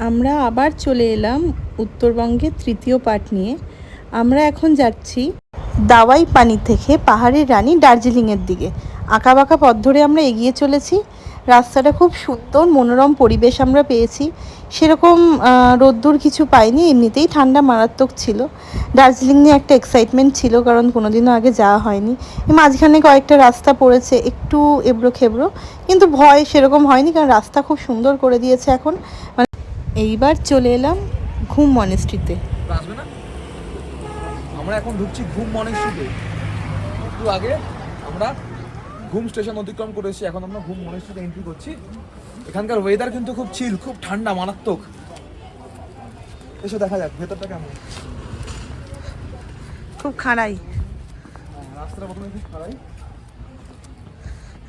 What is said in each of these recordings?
আমরা আবার চলে এলাম উত্তরবঙ্গের তৃতীয় পার্ট নিয়ে। আমরা এখন যাচ্ছি দাওয়াই পানি থেকে পাহাড়ের রানী দার্জিলিংয়ের দিকে। আঁকাবাঁকা পথ ধরে আমরা এগিয়ে চলেছি। রাস্তাটা খুব সুন্দর, মনোরম পরিবেশ আমরা পেয়েছি। সেরকম রোদ্দুর কিছু পাইনি, এমনিতেই ঠান্ডা মারাত্মক ছিল। দার্জিলিং নিয়ে একটা এক্সাইটমেন্ট ছিল, কারণ কোনোদিনও আগে যাওয়া হয়নি। মাঝখানে কয়েকটা রাস্তা পড়েছে একটু এবড়ো খেবড়ো, কিন্তু ভয় সেরকম হয়নি, কারণ রাস্তা খুব সুন্দর করে দিয়েছে এখন। এইবার চলে এলাম ঘুম মনেস্ট্রিতে। আসবে না, আমরা এখন ঢুকছি ঘুম মনেস্ট্রিতে। একটু আগে আমরা ঘুম স্টেশন অতিক্রম করেছি, এখন আমরা ঘুম মনেস্ট্রিতে এন্ট্রি করছি। এখানকার ওয়েদার কিন্তু খুব চিল, খুব ঠান্ডা, মারাত্মক। এসে দেখা যাক ভেতরটা কেমন। খুব খাড়াই রাস্তাটা প্রথমে খুব খারাই,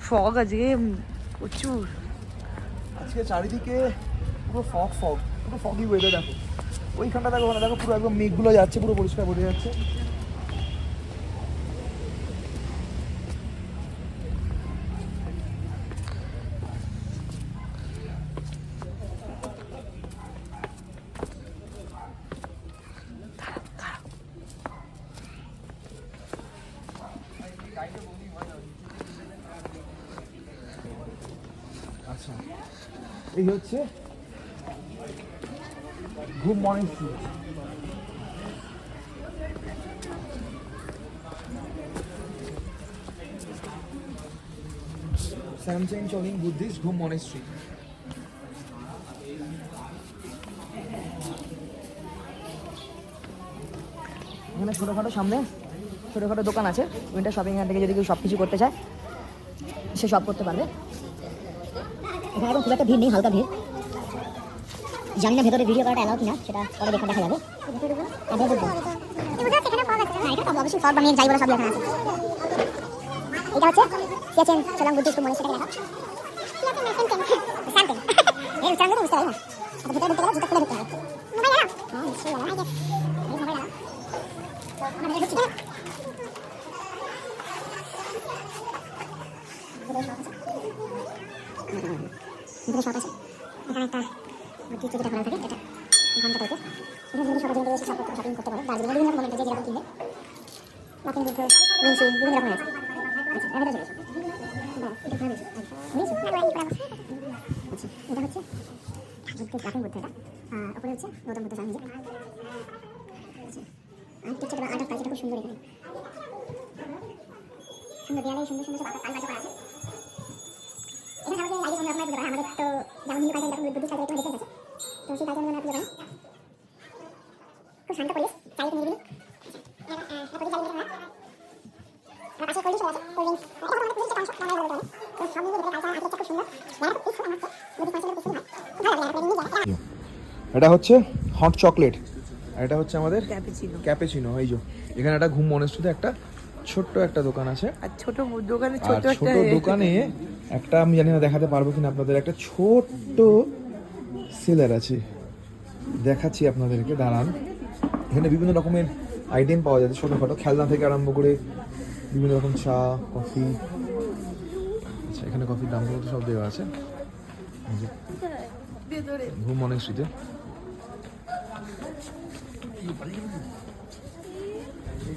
ফগ আজকে প্রচুর। আজকে চারিদিকে পুরো ফগ ফগ, পুরো ফগি ওয়েদার। দেখো ওইখানটা, দেখো ওখানে দেখো, পুরো একদম মেঘগুলো যাচ্ছে, পুরো পরিষ্কার বোঝা যাচ্ছে। আচ্ছা, এই হচ্ছে ঘুম মনেস্ট্রি। স্যামসাং চলিং বুদ্ধিস্ট ঘুম মনেস্ট্রি। এখানে ছোটোখাটো সামনে ছোটোখাটো দোকান আছে, উইন্টার শপিং এখান থেকে যদি কেউ সব কিছু করতে চায় সে সব করতে পারবে। এখানে এখন খুব একটা ভিড় নেই, হালকা ভিড়। জানি না ভেতরে ভিডিও করাটা অ্যালাউ কিনা, সেটা পরে দেখা যাবে। অবশ্যই সব বানিয়ে যাই বলে সব লেখা আছে। এটা হচ্ছে চেচেন চলাং বুদ্ধিস্ট মনেস্ট্রি লেখা। এই উচ্চারণ বুঝতে পারি না। ভেতরে ঢুকতে গেলে জুতা খুলে ঢুকতে হবে। শপ আছে এখানে, একটা বুদ্ধিস্ট যেটা ভালো থাকে, এটা ঘন্টা টাইপের। এখানে কিন্তু সবাই এসে শপিং করতে পারে। দার্জিলিং বিভিন্ন রকমের যে যেরকম কিনবে, মাথিন বুদ্ধ, মিনসু, বিভিন্ন রকমের আছে। আচ্ছা, এটা চলে এসো। এটা ভালো আছে। আচ্ছা, এটা হচ্ছে বুদ্ধ, মাথিন বুদ্ধ। এটা ওপরে হচ্ছে গৌতম বুদ্ধ স্বামীজি। আচ্ছা, আর টিচার আর্ট অফ কালচারটা খুব সুন্দর। এখানে সুন্দর দেয়ালে সুন্দর সুন্দর সব কাজ করা আছে। এখানে আমাদের আগে আমরা পুজো করি, আমাদের তো যেমন হিন্দু কালচার এরকম বুদ্ধিস্ট কালচার একটু ডিফারেন্স আছে। তো সেই কালচার আমরা পুজো করি। খুব শান্ত পরিবেশ, চারিদিকে নিরিবিলি। তারপরে চারিদিকে আমরা পাশে কোল্ড ড্রিঙ্কস আছে, কোল্ড ড্রিঙ্কস এটা আমাদের পুজোর একটা অংশ, আমরা বলতে পারি। তো সব মিলিয়ে কালচার আর্কিটেকচার খুব সুন্দর। যারা খুব পিসফুল আমাদের বুদ্ধিস্ট কালচারের পিসফুল হয়, খুব ভালো লাগে। এটা হচ্ছে হট চকলেট, আর এটা হচ্ছে আমাদের ক্যাপুচিনো। এই যে এখানে একটা ঘুম মনেস্ট্রিতে একটা ছোট্ট একটা দোকান আছে। আর ছোট দোকানে ছোট দোকানে একটা, আমি জানি না দেখাতে পারবো কিনা আপনাদের, একটা ছোট্ট সেলার আছে, দেখাচ্ছি আপনাদেরকে, দাঁড়ান। এখানে বিভিন্ন রকমের আইটেম পাওয়া যাচ্ছে, ছোটোখাটো খেলনা থেকে আরম্ভ করে বিভিন্ন রকম চা, কফি। আচ্ছা, এখানে কফির দামগুলো তো সব দেওয়া আছে ঘুম মনেস্ট্রিতে।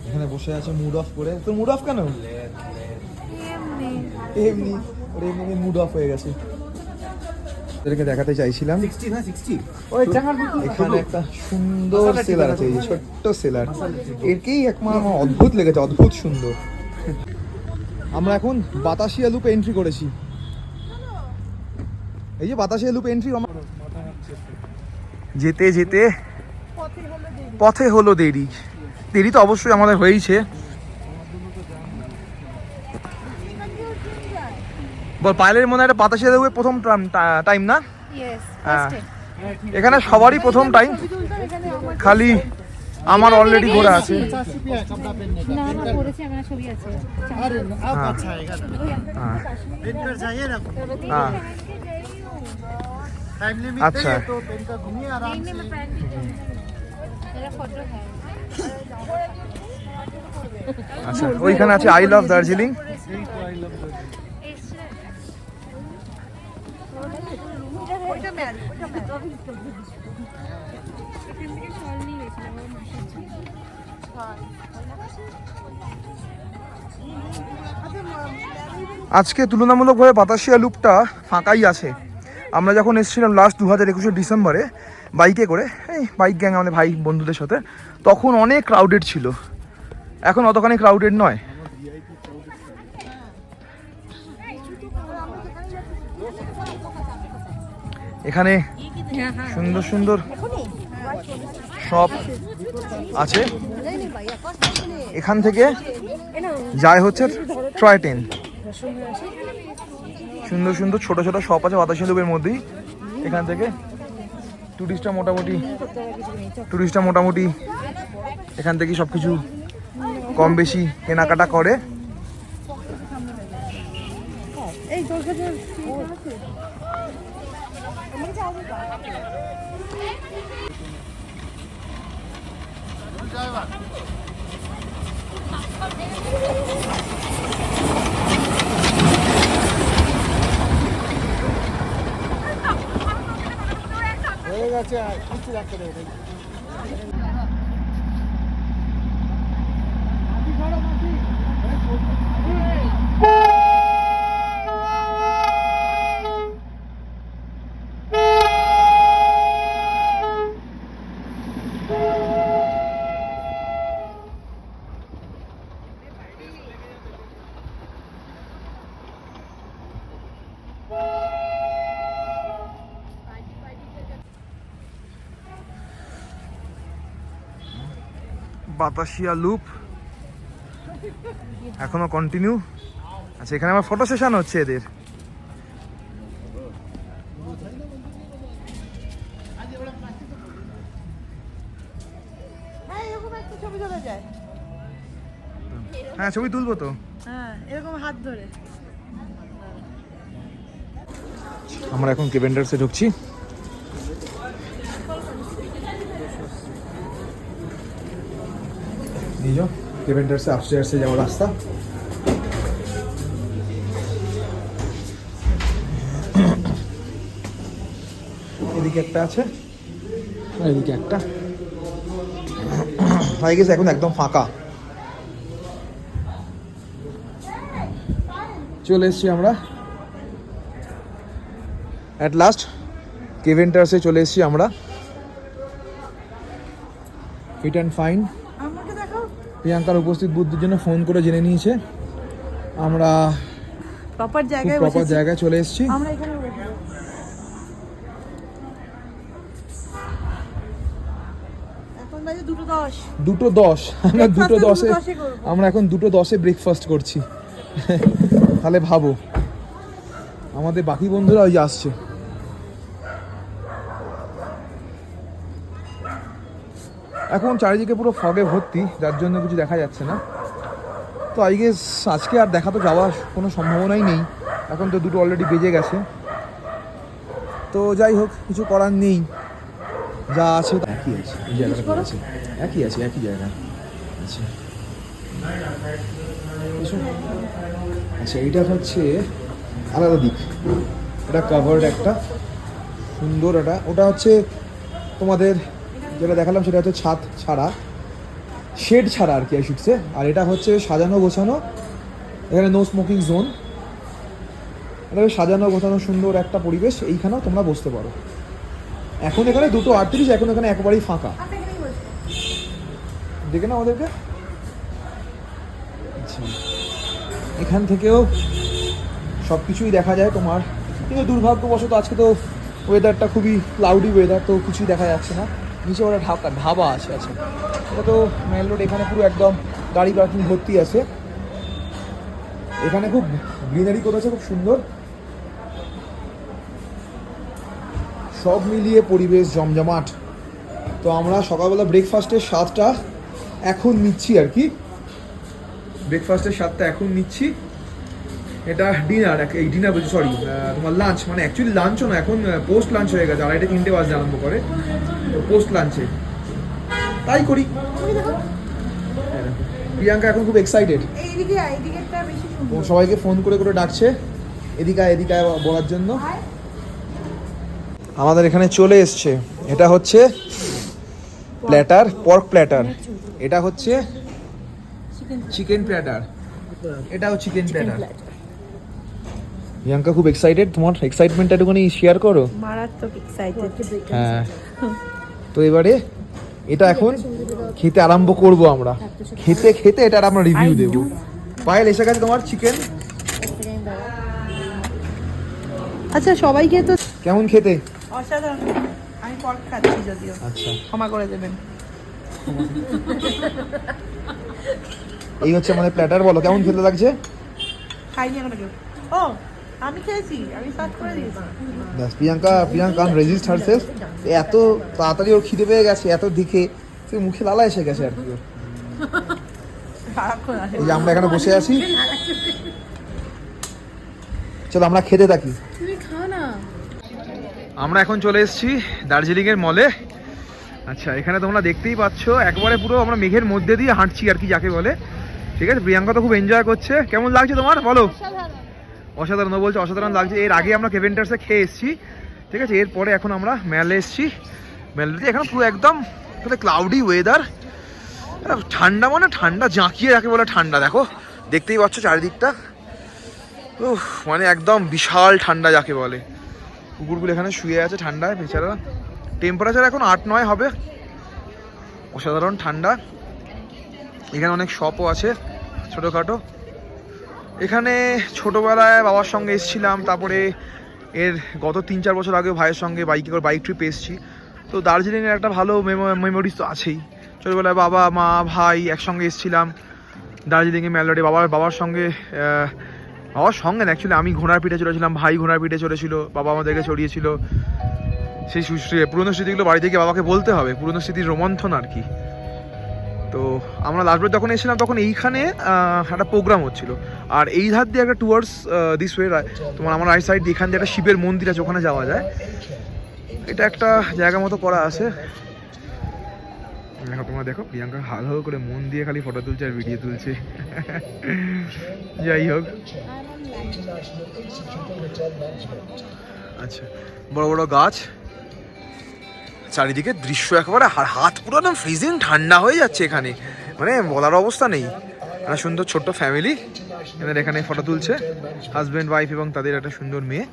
এখানে বসে আছে মুড অফ করে। তো মুড অফ কেন? এমনি ওর এমনি মুড অফ হয়ে গেছে। এদেরকে দেখাতে চাইছিলাম, এখানে একটা সুন্দর সেলার আছে, এই ছোট্ট সেলার। এরকেই একমাত্র আমার অদ্ভুত লেগেছে, অদ্ভুত সুন্দর। আমরা এখন বাতাসিয়া লুপে এন্ট্রি করেছি। এই যে বাতাসিয়া লুপে এন্ট্রি। যেতে যেতে পথে হলো দেরি। দেরি তো অবশ্যই আমাদের হয়েইছে। বল, পাইলের মনে হয় এটা বাতাসিয়া লুপে প্রথম টাইম না? হ্যাঁ, এখানে সবারই প্রথম টাইম, খালি আমার অলরেডি ঘোরা আছে। আচ্ছা, আচ্ছা, ওইখানে আছে আই লাভ দার্জিলিং। আজকে তুলনামূলকভাবে বাতাসিয়া লুপটা ফাঁকাই আছে। আমরা যখন এসেছিলাম লাস্ট 2021 ডিসেম্বরে বাইকে করে, এই বাইক গ্যাং আমাদের ভাই বন্ধুদের সাথে, তখন অনেক ক্রাউডেড ছিল। এখন অতখানি ক্রাউডেড নয়। এখানে সুন্দর সুন্দর শপ আছে। এখান থেকে যায় হচ্ছে টয় ট্রেন। সুন্দর সুন্দর ছোট ছোট শপ আছে বাতাসিয়া লুপের মধ্যেই। এখান থেকে টুরিস্টরা মোটামুটি এখান থেকে সব কিছু কম বেশি কেনাকাটা করে। বাতাসিয়া লুপ এখনো কন্টিনিউ আচ্ছা। এখানে আমার ফটো সেশন হচ্ছে এদের। হ্যাঁ ছবি তুলবো তো, এরকম হাত ধরে। আমরা এখন কেভেন্ডার্সে ঢুকছি। কেভেন্ডার্সে আপস্টেয়ার্সে যাওয়ার রাস্তা। এদিকে একটা আছে আর এদিকে একটা। হয়ে গেছে এখন একদম ফাঁকা। চলে এসছি আমরা অ্যাট লাস্ট কেভেন্ডার্সে চলে এসছি আমরা। Fit and fine. প্রিয়াঙ্কার উপস্থিত বুদ্ধির জন্য ফোন করে জেনে নিয়েছে আমরা প্রপার জায়গায় চলে এসেছি। আমরা এখানে এখন বাজে 2:10। 2:10 আমরা 2:10-এ আমরা এখন 2:10-এ ব্রেকফাস্ট করছি। তাহলে ভাবো আমাদের বাকি বন্ধুরা ওই আসছে। এখন চারিদিকে পুরো ফগে ভর্তি, যার জন্য কিছু দেখা যাচ্ছে না। তো আই গেস আজকে আর দেখা তো যাওয়ার কোনো সম্ভাবনাই নেই। এখন তো 2টো অলরেডি বেজে গেছে। তো যাই হোক, কিছু করার নেই, যা আছে একই আছে। এই জায়গাটা আছে একই জায়গা আচ্ছা। আচ্ছা এইটা হচ্ছে আলাদা দিক, এটা কাভার্ড একটা সুন্দর। ওটা হচ্ছে তোমাদের যেটা দেখালাম সেটা হচ্ছে ছাদ ছাড়া, শেড ছাড়া আর কি আই শুড সে। আর এটা হচ্ছে সাজানো গোছানো, এখানে নো স্মোকিং জোন। এটা সাজানো গোছানো সুন্দর একটা পরিবেশ, এইখানেও তোমরা বসতে পারো। এখন এখানে 2:38, এখন এখানে একেবারেই ফাঁকা। দেখে না ওদেরকে। আচ্ছা এখান থেকেও সব কিছুই দেখা যায় তোমার, কিন্তু দুর্ভাগ্যবশত আজকে তো ওয়েদারটা খুবই ক্লাউডি ওয়েদার, তো কিছুই দেখা যাচ্ছে না। নিচে ওরা ধাবা আছে। আচ্ছা এটা তো মেন রোড, এখানে পুরো একদম গাড়ি পার্কিং ভর্তি আছে। এখানে খুব গ্রিনারি করেছে, খুব সুন্দর। সব মিলিয়ে পরিবেশ জমজমাট। তো আমরা সকালবেলা ব্রেকফাস্টের স্বাদটা এখন নিচ্ছি আর কি। ব্রেকফাস্টের স্বাদটা এখন নিচ্ছি। এটা ডিনার, এই ডিনার বলছি সরি, তোমার লাঞ্চ, মানে অ্যাকচুয়ালি লাঞ্চও না, এখন পোস্ট লাঞ্চ হয়ে গেছে। 2:30-3টে বাজতে আরম্ভ করে, পোস্ট লাঞ্চে তাই করি। প্রিয়াঙ্কা এখন খুব এক্সাইটেড, সবাইকে ফোন করে করে ডাকছে এদিকে বলার জন্য। আমাদের এখানে চলে এসছে। এটা হচ্ছে প্ল্যাটার, পর্ক প্ল্যাটার। এটা হচ্ছে চিকেন প্ল্যাটার, এটাও চিকেন প্ল্যাটার। প্রিয়াঙ্কা খুব এক্সাইটেড, তোমার এক্সাইটমেন্টটা একটুখানি শেয়ার করো। মারাত্মক এক্সাইটেড। হ্যাঁ, তো এবারে এটা এখন খেতে আরম্ভ করব আমরা। খেতে খেতে এটা আমরা রিভিউ দেবো। পায়েল এসে গেছে তোমার চিকেন। আচ্ছা, সবাইকে তো কেমন খেতে? অসাধারণ। আমি পর্ক খাচ্ছি যদিও, আচ্ছা, ক্ষমা করে দেবেন। এই হচ্ছে আমাদের প্ল্যাটার। বলো কেমন খেতে লাগছে? খাইনি এখন কেউ। ও, আমি খেয়েছি, আমি সার্ভ করে দিয়েছি। ব্যাস, প্রিয়াঙ্কা রেজিস্ট হারসেলফ। এত তাড়াতাড়ি ওর খিদে পেয়ে গেছে, এত দিকে সে মুখে লালা এসে গেছে আর কি ওর। সারাক্ষণ আসে। এই যে আমরা এখানে বসে আছি, চলো আমরা খেতে থাকি। আমরা এখন চলে এসেছি দার্জিলিং এর মলে। আচ্ছা, এখানে তোমরা দেখতেই পাচ্ছ একবারে পুরো আমরা মেঘের মধ্যে দিয়ে হাঁটছি আর কি যাকে বলে। ঠিক আছে, প্রিয়াঙ্কা তো খুব এনজয় করছে। কেমন লাগছে তোমার বলো? অসাধারণ বলছে, অসাধারণ লাগছে। এর আগে আমরা কেভেন্টার্সে খেয়ে এসেছি, ঠিক আছে। এরপরে এখন আমরা মেলে এসেছি। মেলেতে এখন পুরো একদম ক্লাউডি ওয়েদার, ঠান্ডা, মানে ঠান্ডা জাঁকিয়ে যাকে বলে ঠান্ডা। দেখো, দেখতেই পাচ্ছ চারিদিকটা, মানে একদম বিশাল ঠান্ডা যাকে বলে। কুকুরগুলো এখানে শুয়ে আছে ঠান্ডায় বেচারা। টেম্পারেচার এখন 8-9 হবে। অসাধারণ ঠান্ডা। এখানে অনেক শপও আছে ছোটোখাটো। এখানে ছোটোবেলায় বাবার সঙ্গে এসেছিলাম, তারপরে এর গত 3-4 বছর আগে ভাইয়ের সঙ্গে বাইক ট্রিপ এসেছি। তো দার্জিলিংয়ের একটা ভালো মেমোরিজ তো আছেই। ছোটোবেলায় বাবা মা ভাই একসঙ্গে এসেছিলাম দার্জিলিংয়ে মেলোডি। বাবার সঙ্গে না, অ্যাকচুয়ালি আমি ঘোড়ার পিঠে চড়েছিলাম, ভাই ঘোড়ার পিঠে চড়েছিল, বাবা আমাদেরকে চড়িয়েছিল। সেই পুরনো স্মৃতিগুলো বাড়ি থেকে বাবাকে বলতে হবে, পুরনো স্মৃতির রোমন্থন আর কি। তো আমরা লাস্টবার যখন এসেছিলাম তখন এইখানে একটা প্রোগ্রাম হচ্ছিল। আর এই ধার দিয়ে একটা টুয়ার্ডস দিস ওয়ে তোমার আমার রাইট সাইড দিয়ে এখান দিয়ে একটা শিবের মন্দির আছে, ওখানে যাওয়া যায়। এটা একটা জায়গা মতো করা আছে। তোমরা দেখো প্রিয়াঙ্কা হাল হাল করে মন দিয়ে খালি ফটো তুলছে আর ভিডিও তুলছে। যাই হোক, আচ্ছা, বড় বড় গাছ, চারিদিকে দৃশ্য একেবারে হাত পুরো না ফ্রিজিং ঠান্ডা হয়ে যাচ্ছে এখানে, মানে বলার অবস্থা নেই। একটা সুন্দর ছোট্ট ফ্যামিলি এদের এখানে ফটো তুলছে, হাজব্যান্ড ওয়াইফ এবং তাদের একটা সুন্দর মেয়ে।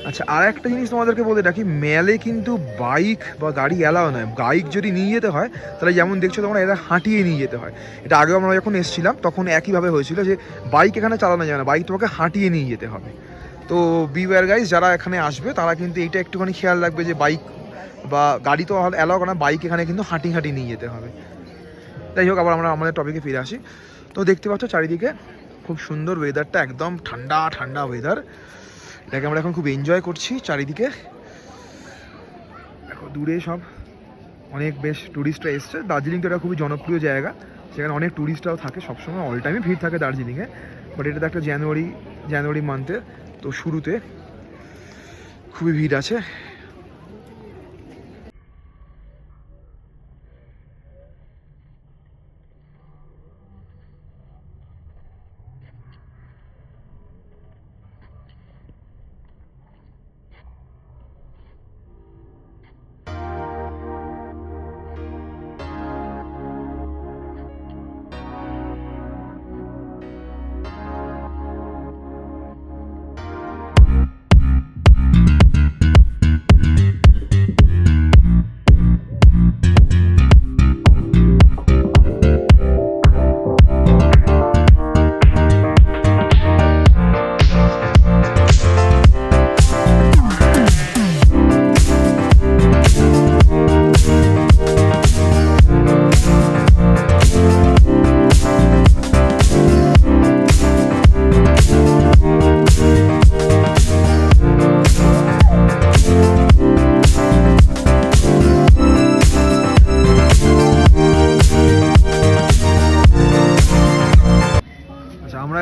আচ্ছা, আর একটা জিনিস তোমাদেরকে বলে রাখি, মেলে কিন্তু বাইক বা গাড়ি অ্যালাও নয়। বাইক যদি নিয়ে যেতে হয় তাহলে যেমন দেখছো তোমরা, এরা হাঁটিয়ে নিয়ে যেতে হয়। এটা আগেও আমরা যখন এসেছিলাম তখন একইভাবে হয়েছিল যে বাইক এখানে চালানো যায় না, বাইক তোমাকে হাঁটিয়ে নিয়ে যেতে হবে। তো বিওয়্যার গাইস, যারা এখানে আসবে তারা কিন্তু এইটা একটুখানি খেয়াল রাখবে যে বাইক বা গাড়ি তো অ্যালাও করে না, বাইক এখানে কিন্তু হাঁটিয়ে নিয়ে যেতে হবে। যাই হোক, আবার আমরা আমাদের টপিকে ফিরে আসি। তো দেখতে পাচ্ছ চারিদিকে খুব সুন্দর ওয়েদারটা, একদম ঠান্ডা ঠান্ডা ওয়েদার। এটাকে আমরা এখন খুব এনজয় করছি। চারিদিকে দেখো দূরে সব অনেক বেশ ট্যুরিস্টরা এসছে। দার্জিলিং তো এটা খুবই জনপ্রিয় জায়গা, সেখানে অনেক ট্যুরিস্টরাও থাকে, সবসময় অল টাইমই ভিড় থাকে দার্জিলিংয়ে। বাট এটা তো একটা জানুয়ারি মান্থে, তো শুরুতে খুবই ভিড় আছে।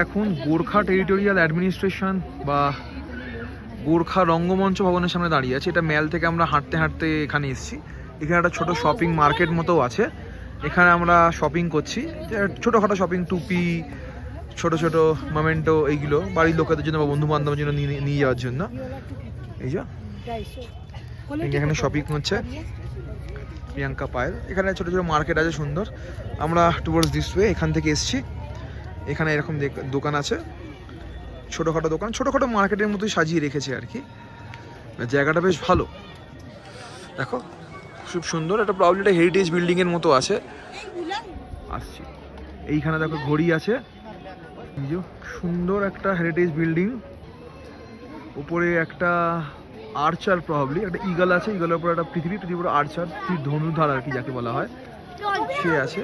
এখন গোর্খা টেরিটোরিয়াল অ্যাডমিনিস্ট্রেশন বা গোর্খা রঙ্গমঞ্চ ভবনের সামনে দাঁড়িয়ে আছে। এটা মেল থেকে আমরা হাঁটতে হাঁটতে এখানে এসেছি। এখানে একটা ছোট শপিং মার্কেট মতো আছে, এখানে আমরা শপিং করছি, ছোটোখাটো শপিং, টুপি, ছোট ছোট মোমেন্টো, এইগুলো বাড়ির লোকেদের জন্য বা বন্ধু বান্ধবের জন্য নিয়ে যাওয়ার জন্য। এই যে এখানে শপিং হচ্ছে প্রিয়াঙ্কা পায়েল। এখানে ছোটো ছোটো মার্কেট আছে সুন্দর। আমরা টুয়ার্ডস দিস ওয়ে এখান থেকে এসেছি। এখানে এরকম দোকান আছে, ছোটোখাটো দোকান, ছোটোখাটো মার্কেটের মতোই সাজিয়ে রেখেছে আর কি। জায়গাটা বেশ ভালো, দেখো খুব সুন্দর। এটা প্রবলি একটা হেরিটেজ বিল্ডিংয়ের মতো আছে। আসছি, এইখানে দেখো ঘড়ি আছে, সুন্দর একটা হেরিটেজ বিল্ডিং। উপরে একটা আর্চার, প্রবলি একটা ইগল আছে, ইগলের উপর একটা পৃথিবীর উপর আর্চার, ধনুধার আর কি যাকে বলা হয়, সে আছে।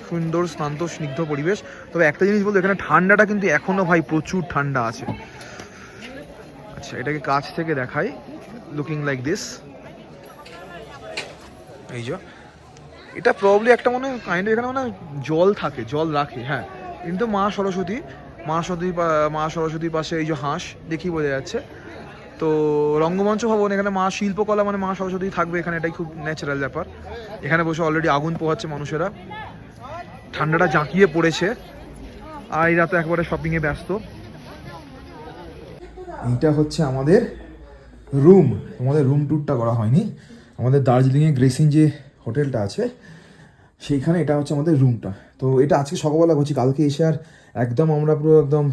সুন্দর শান্ত স্নিগ্ধ পরিবেশ। তবে একটা জিনিস বলতে, এখানে ঠান্ডাটা কিন্তু এখনো ভাই প্রচুর ঠান্ডা আছে। আচ্ছা, এটাকে কাছ থেকে দেখাই, লুকিং লাইক দিস। এই যে এটা প্রবলি একটা মনে হয় কাইন্ড, এখানে মানে জল থাকে, জল রাখে, হ্যাঁ। কিন্তু মা সরস্বতীর পাশে এই যে হাঁস দেখি বোঝা যাচ্ছে। তো রঙ্গমঞ্চ ভবন, এখানে মা শিল্পকলা মানে মা সরস্বতী থাকবে এখানে, এটাই খুব ন্যাচারাল ব্যাপার। এখানে বসে অলরেডি আগুন পোহাচ্ছে মানুষেরা, ঠান্ডাটা জাঁকিয়ে পড়েছে, আর এরা তো একবারে শপিংয়ে ব্যস্ত। এইটা হচ্ছে আমাদের রুম। আমাদের রুম ট্যুরটা করা হয়নি। আমাদের দার্জিলিংয়ে গ্রেসিন যে হোটেলটা আছে সেইখানে এটা হচ্ছে আমাদের রুমটা। তো এটা আজকে সকালবেলা করছি, কালকে এসে আর একদম আমরা পুরো একদম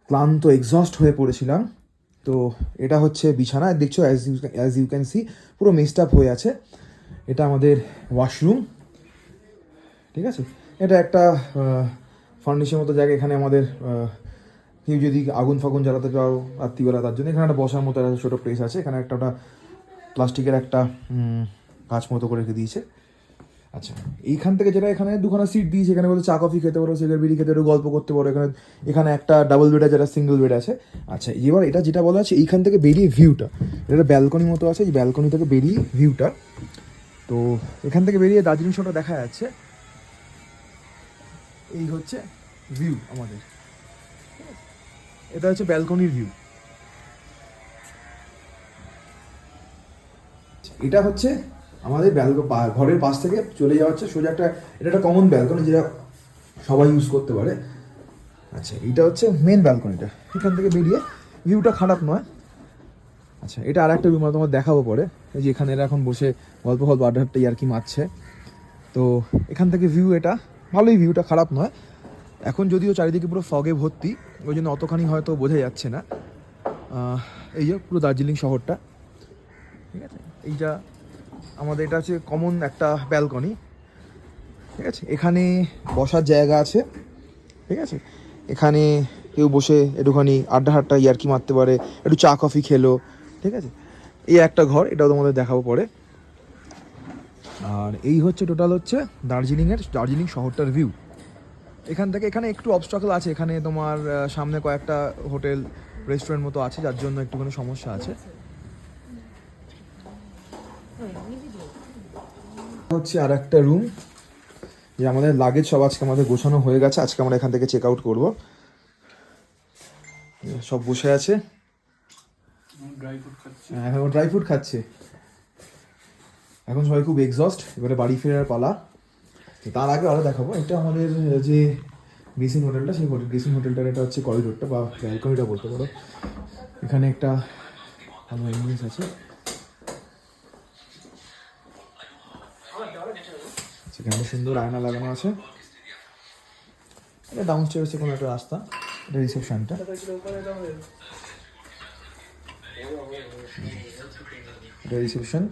ক্লান্ত, এক্সস্ট হয়ে পড়েছিলাম। তো এটা হচ্ছে বিছানা, দেখছো অ্যাজ ইউ ক্যান সি পুরো মেসড আপ হয়ে আছে। এটা আমাদের ওয়াশরুম, ঠিক আছে। এটা একটা ফার্নিশের মতো জায়গা। এখানে আমাদের কেউ যদি আগুন ফাগুন জ্বালাতে চাও রাত্রিবেলা, তার জন্য এখানে একটা বসার মতো একটা ছোটো প্লেস আছে। এখানে একটা প্লাস্টিকের একটা কাঁচ মতো করে রেখে দিয়েছে। আচ্ছা, এইখান থেকে যেটা এখানে দুখানা সিট দিয়েছে, এখানে বলতে চা কফি খেতে পারো, সিগারেট বিড়ি খেতে পারো, গল্প করতে পারো। এখানে একটা ডাবল বেড আছে, একটা সিঙ্গেল বেড আছে। আচ্ছা, এবার এটা যেটা বলা আছে, এইখান থেকে বেরিয়ে ভিউটা, এটা ব্যালকনি মতো আছে, এই ব্যালকনি থেকে বেরিয়ে ভিউটা। তো এখান থেকে বেরিয়ে দার্জিলিং শোটা দেখা যাচ্ছে। এই হচ্ছে ভিউ আমাদের, এটা হচ্ছে ব্যালকনির ভিউ। এটা হচ্ছে আমাদের ঘরের পাশ থেকে চলে যাওয়া হচ্ছে সোজা এটা একটা কমন ব্যালকনি যেটা সবাই ইউজ করতে পারে। আচ্ছা, এটা হচ্ছে মেন ব্যালকনিটা, এখান থেকে বেরিয়ে ভিউটা খারাপ নয়। আচ্ছা, এটা আর একটা রুম তোমার দেখাবো পরে। এই যে এখানে এরা এখন বসে গল্প আড্ডা ইয়ার্কি মারছে। তো এখান থেকে ভিউ, এটা ভালোই, ভিউটা খারাপ নয়। এখন যদিও চারিদিকে পুরো ফগে ভর্তি, ওই জন্য অতখানি হয়তো বোঝা যাচ্ছে না। এই যে পুরো দার্জিলিং শহরটা, ঠিক আছে। এইটা আমাদের, এটা হচ্ছে কমন একটা ব্যালকনি, ঠিক আছে। এখানে বসার জায়গা আছে, ঠিক আছে। এখানে কেউ বসে একটুখানি আড্ডা ইয়ার্কি মারতে পারে, একটু চা কফি খেলো, ঠিক আছে। এই একটা ঘর, এটাও তোমাদের দেখাবো পরে। আর এই হচ্ছে টোটাল হচ্ছে দার্জিলিং শহরটার ভিউ। এখান থেকে এখানে একটু অবস্ট্রাকল আছে, এখানে তোমার সামনে কয়েকটা হোটেল রেস্টুরেন্ট মতো আছে, যার জন্য একটুখানি সমস্যা আছে। হচ্ছে আর একটা রুম, যে আমাদের লাগেজ সব আজকে আমাদের গোছানো হয়ে গেছে। আজকে আমরা এখান থেকে চেক আউট করবো। সব বসে আছে, এখন ড্রাই ফ্রুট খাচ্ছে। এখন সবাই খুব এক্সস্ট, এবারে বাড়ি ফেরার পালা। তার আগে আরও দেখাবো, এটা আমাদের যে গ্রেসিন হোটেলটা, সেই গ্রেসিন হোটেলটার এটা হচ্ছে করিডোরটা বা ব্যালকনিটা বলতে পারো। এখানে একটা ভালো এমবিয়েন্স আছে। সেখানে সুন্দর আয়না লাগানো আছে। এটা ডাউন স্টেয়ার্সে কোনো একটা রাস্তা, এটা রিসেপশনটা। এটা রিসেপশন।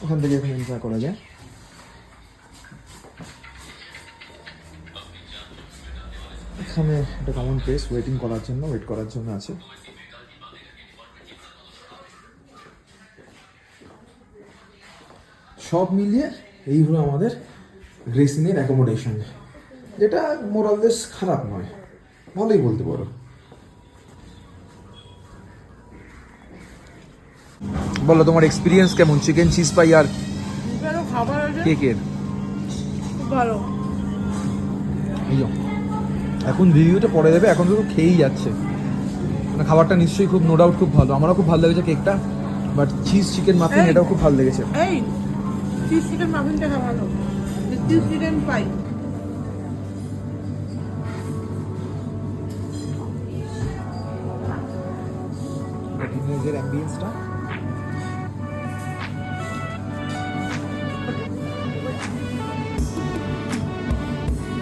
এখান থেকে এখন এন্টার করা যায়। এখানে একটা কমন প্লেস ওয়েট করার জন্য আছে। সব মিলিয়ে এই হলো আমাদের গ্রেসিনের অ্যাকোমোডেশন, যেটা মোরাললেস খারাপ নয়, ভালোই বলতে পারো। বলো তোমার এক্সপিরিয়েন্স কেমন চিকেন চিজ পাই আর কেকের? ভালো। এখন রিভিউটা পরে দেবে, এখন তো খেয়েই যাচ্ছে। মানে খাবারটা নিশ্চয়ই খুব, নো ডাউট খুব ভালো। আমারও খুব ভালো লেগেছে কেকটা, বাট চিজ চিকেন মাফিন এটাও খুব ভালো লেগেছে। এই চিজ চিকেন মাফিনটা ভালো, চিজ চিকেন পাই। ভিলেজের অ্যাম্বিয়েন্সটা।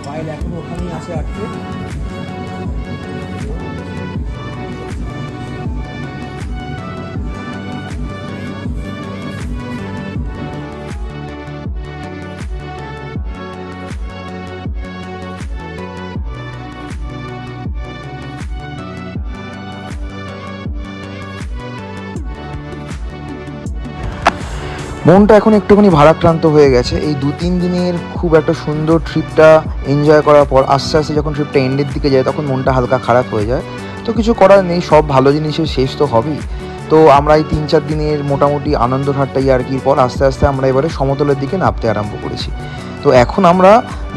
পায়েল এখন ওখানেই আছে আটকে। মনটা এখন একটুখানি ভারাক্রান্ত হয়ে গেছে। এই 2-3 দিনের খুব একটা সুন্দর ট্রিপটা এনজয় করার পর আস্তে আস্তে যখন ট্রিপটা এন্ডের দিকে যায় তখন মনটা হালকা খারাপ হয়ে যায়। তো কিছু করার নেই, সব ভালো জিনিসের শেষ তো হবেই। তো আমরা এই 3-4 দিনের মোটামুটি আনন্দ ঠাট্টা ইয়ার্কির পর আস্তে আস্তে আমরা এবারে সমতলের দিকে নামতে আরম্ভ করেছি। তো এখন আমরা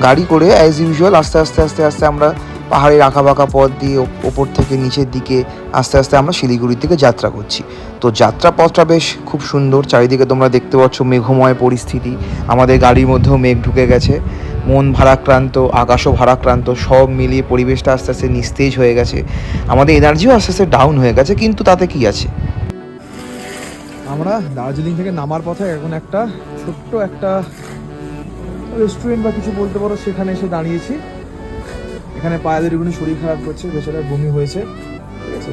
গাড়ি করে অ্যাজ ইউজুয়াল আস্তে আস্তে আস্তে আস্তে আমরা পাহাড়ের আঁকাবাঁকা পথ দিয়ে ওপর থেকে নিচের দিকে আস্তে আস্তে আমরা শিলিগুড়ির দিকে যাত্রা করছি। তো যাত্রা পথটা বেশ খুব সুন্দর, চারিদিকে তোমরা দেখতে পাচ্ছ মেঘময় পরিস্থিতি, আমাদের গাড়ির মধ্যেও মেঘ ঢুকে গেছে, মন ভারাক্রান্ত, আকাশও ভারাক্রান্ত, সব মিলিয়ে পরিবেশটা আস্তে আস্তে নিস্তেজ হয়ে গেছে, আমাদের এনার্জিও আস্তে আস্তে ডাউন হয়ে গেছে, কিন্তু তাতে কি আছে। আমরা দার্জিলিং থেকে নামার পথে এখন একটা ছোট্ট একটা রেস্টুরেন্ট বা কিছু বলতে পারো সেখানে এসে দাঁড়িয়েছি। এখানে পায়েলের এগুলো শরীর খারাপ করছে, বেচারার বমি হয়েছে, ঠিক আছে,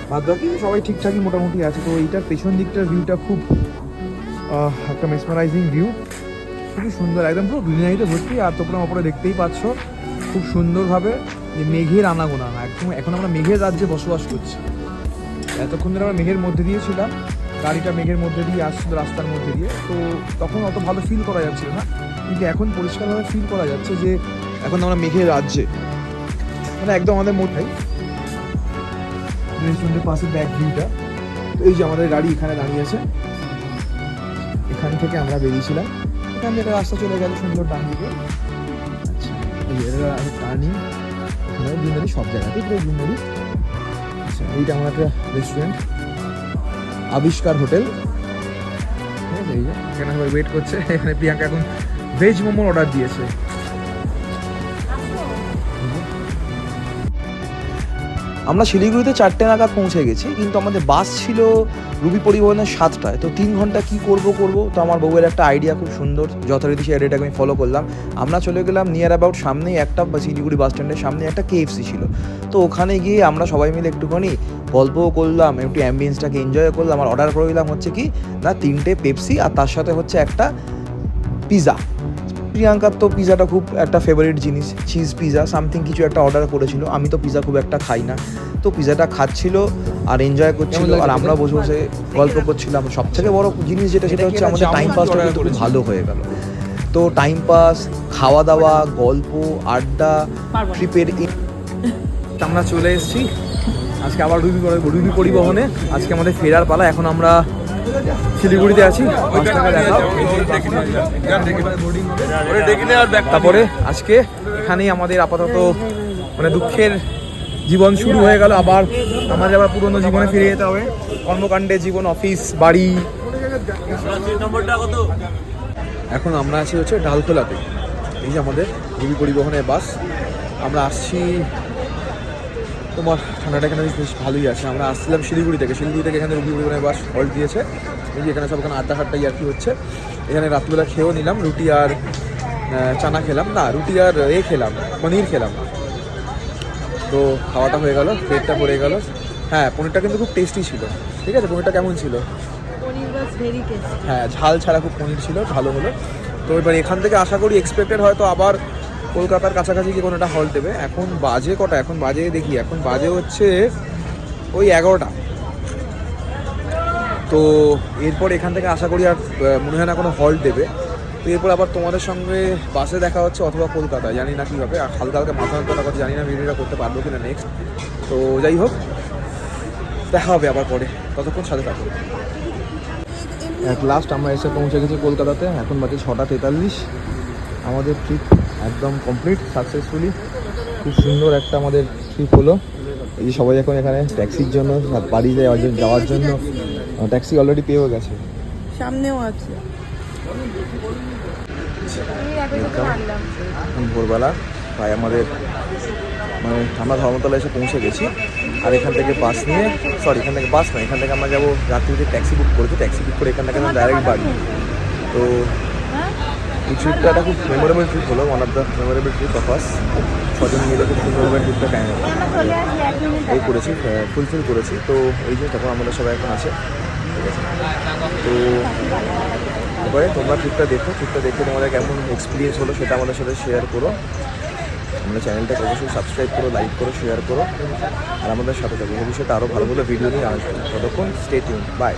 বাদ বাকি সবাই ঠিকঠাকই মোটামুটি আছে। তো এইটার পেছন দিকটার ভিউটা খুব একটা মেসমারাইজিং ভিউ, খুবই সুন্দর, একদম পুরো গ্রিনারিতে ভর্তি। আর তোমরা ওপরে দেখতেই পাচ্ছ খুব সুন্দরভাবে যে মেঘের আনাগোনা, একদম এখন আমরা মেঘের রাজ্যে বসবাস করছি। এতক্ষণ ধরে আমরা মেঘের মধ্যে দিয়ে ছিলাম, গাড়িটা মেঘের মধ্যে দিয়ে আসছিল রাস্তার মধ্যে দিয়ে, তো তখন অত ভালো ফিল করা যাচ্ছিল না, কিন্তু এখন পরিষ্কারভাবে ফিল করা যাচ্ছে যে এখন আমরা মেঘের রাজ্যে, মানে একদম আমাদের মোটাই রেস্টুরেন্টের পাশে ব্যাক ভিউটা। তো এই যে আমাদের গাড়ি এখানে দাঁড়িয়ে আছে, এখান থেকে আমরা বেরিয়েছিলাম, এখান থেকে রাস্তা চলে গেল সুন্দর ডান দিকে। আচ্ছা, এই টার্নিং, এখানে গ্রিনারি সব জায়গাতেই পুরো গ্রিনারি। আচ্ছা, এইটা আমার একটা রেস্টুরেন্ট, আবিষ্কার হোটেল, ঠিক আছে। এই যে এখানে সবাই ওয়েট করছে, এখানে প্রিয়াঙ্কা এখন ভেজ মোমোর অর্ডার দিয়েছে। আমরা শিলিগুড়িতে 4টে নাগাদ পৌঁছে গেছি, কিন্তু আমাদের বাস ছিল রুবি পরিবহনের 7টায়। তো 3 ঘন্টা কী করব। তো আমার বউয়ের একটা আইডিয়া খুব সুন্দর, যথারীতি সেই আইডিয়াটাকে আমি ফলো করলাম। আমরা চলে গেলাম নিয়ার অ্যাবাউট সামনেই একটা শিলিগুড়ি বাস স্ট্যান্ডের সামনে একটা KFC ছিল। তো ওখানে গিয়ে আমরা সবাই মিলে একটুখানি গল্পও করলাম, একটু অ্যাম্বিয়েন্সটাকে এনজয় করলাম, আর অর্ডার করে দিলাম হচ্ছে কি না 3টে পেপসি, আর তার সাথে হচ্ছে একটা পিৎজা। প্রিয়াঙ্কার তো পিৎজাটা খুব একটা ফেভারিট জিনিস, চিজ পিৎজা সামথিং কিছু একটা অর্ডার করেছিল। আমি তো পিৎজা খুব একটা খাই না, তো পিৎজাটা খাচ্ছিল আর এনজয় করছিল, আর আমরা বসে বসে গল্প করছিলাম। সব থেকে বড় জিনিস যেটা, সেটা হচ্ছে আমাদের টাইম পাসটা কিন্তু খুব ভালো হয়ে গেল। তো টাইম পাস, খাওয়া দাওয়া, গল্প, আড্ডা, ট্রিপের আমরা চলে এসেছি আজকে আবার রুবি পরিবহনে। আজকে আমাদের ফেরার পালা, এখন আমরা শিলিগুড়িতে আছি। তারপরে আজকে এখানেই আমাদের আপাতত মানে দুঃখের জীবন শুরু হয়ে গেল, আবার আমাদের আবার পুরোনো জীবনে ফিরে যেতে হবে, কর্মকাণ্ডের জীবন, অফিস, বাড়ি। এখন আমরা আছি হচ্ছে ডালখোলাতে, এই যে আমাদের রুবি পরিবহনের বাস। আমরা আসছি, তোমার ঠান্ডাটা এখানে বেশ ভালোই আছে। আমরা আসছিলাম শিলিগুড়ি থেকে এখানে রুবি পরিবহনের বাস হল্ট দিয়েছে। এই যে এখানে সব এখানে আড্ডা ফাড্ডা আর কি হচ্ছে। এখানে রাত্রিবেলা খেয়েও নিলাম, রুটি আর চানা খেলাম, না রুটি আর খেলাম, পনির খেলাম। তো খাওয়াটা হয়ে গেল, পেটটা ভরে গেল। হ্যাঁ, পনিরটা কিন্তু খুব টেস্টি ছিল। ঠিক আছে, পনিরটা কেমন ছিল? হ্যাঁ, ঝাল ছাড়া খুব পনির ছিল, ভালো হলো। তো এবার এখান থেকে আশা করি এক্সপেক্টেড হয়তো আবার কলকাতার কাছাকাছি গিয়ে কোনো একটা হল্ট দেবে। এখন বাজে কটা? এখন বাজে দেখি, এখন বাজে হচ্ছে ওই 11টা। তো এরপর এখান থেকে আশা করি আর মনে হয় না কোনো হল্ট দেবে। তো এরপর আবার তোমাদের সঙ্গে বাসে দেখা হচ্ছে, অথবা কলকাতায়, জানি না কীভাবে। হালকা হালকা মাথা হালকা কথা, জানি না ভিডিওটা করতে পারবো কিনা নেক্সট। তো যাই হোক, দেখা হবে আবার পরে, ততক্ষণ সাথে থাকবো। অ্যাট লাস্ট আমরা এসে পৌঁছে গেছি কলকাতাতে। এখন বাজে 6:43। আমাদের ট্রিপ একদম কমপ্লিট সাকসেসফুলি। খুব সুন্দর একটা আমাদের ট্রিপ হলো। এই যে সবাই এখন এখানে ট্যাক্সির জন্য, বাড়ি যাওয়ার জন্য ট্যাক্সি অলরেডি পেয়েও গেছে, সামনেও আছে। এখন ভোরবেলা প্রায় আমাদের মানে আমরা ধর্মতলা এসে পৌঁছে গেছি। আর এখান থেকে বাস নিয়ে, সরি এখান থেকে বাস নয়, এখান থেকে আমরা যাবো রাত্রিতে ট্যাক্সি বুক করেছি, ট্যাক্সি বুক করে এখান থেকে আমরা ডাইরেক্ট বাড়ি। তো এই ট্রিপটা একটা খুব মেমোরেবল ট্রিপ হলো, one of the memorable trip of us. 6 জন মিলে খুব সুন্দরভাবে ট্রিপটা এই করেছি, ফুলফিল করেছি। তো এই যে তখন আমাদের সবাই এখন আছে, ঠিক আছে। তো এবারে তোমরা ট্রিপটা দেখো, ট্রিপটা দেখে তোমাদের কেমন এক্সপিরিয়েন্স হলো সেটা আমাদের সাথে শেয়ার করো। আমাদের চ্যানেলটাকে অবশ্যই সাবস্ক্রাইব করো, লাইক করো, শেয়ার করো, আর আমাদের সাথে থাকো। ভবিষ্যতে আরও ভালো ভালো ভিডিও নিয়ে আসবো। ততক্ষণ স্টে টিউন, বাই।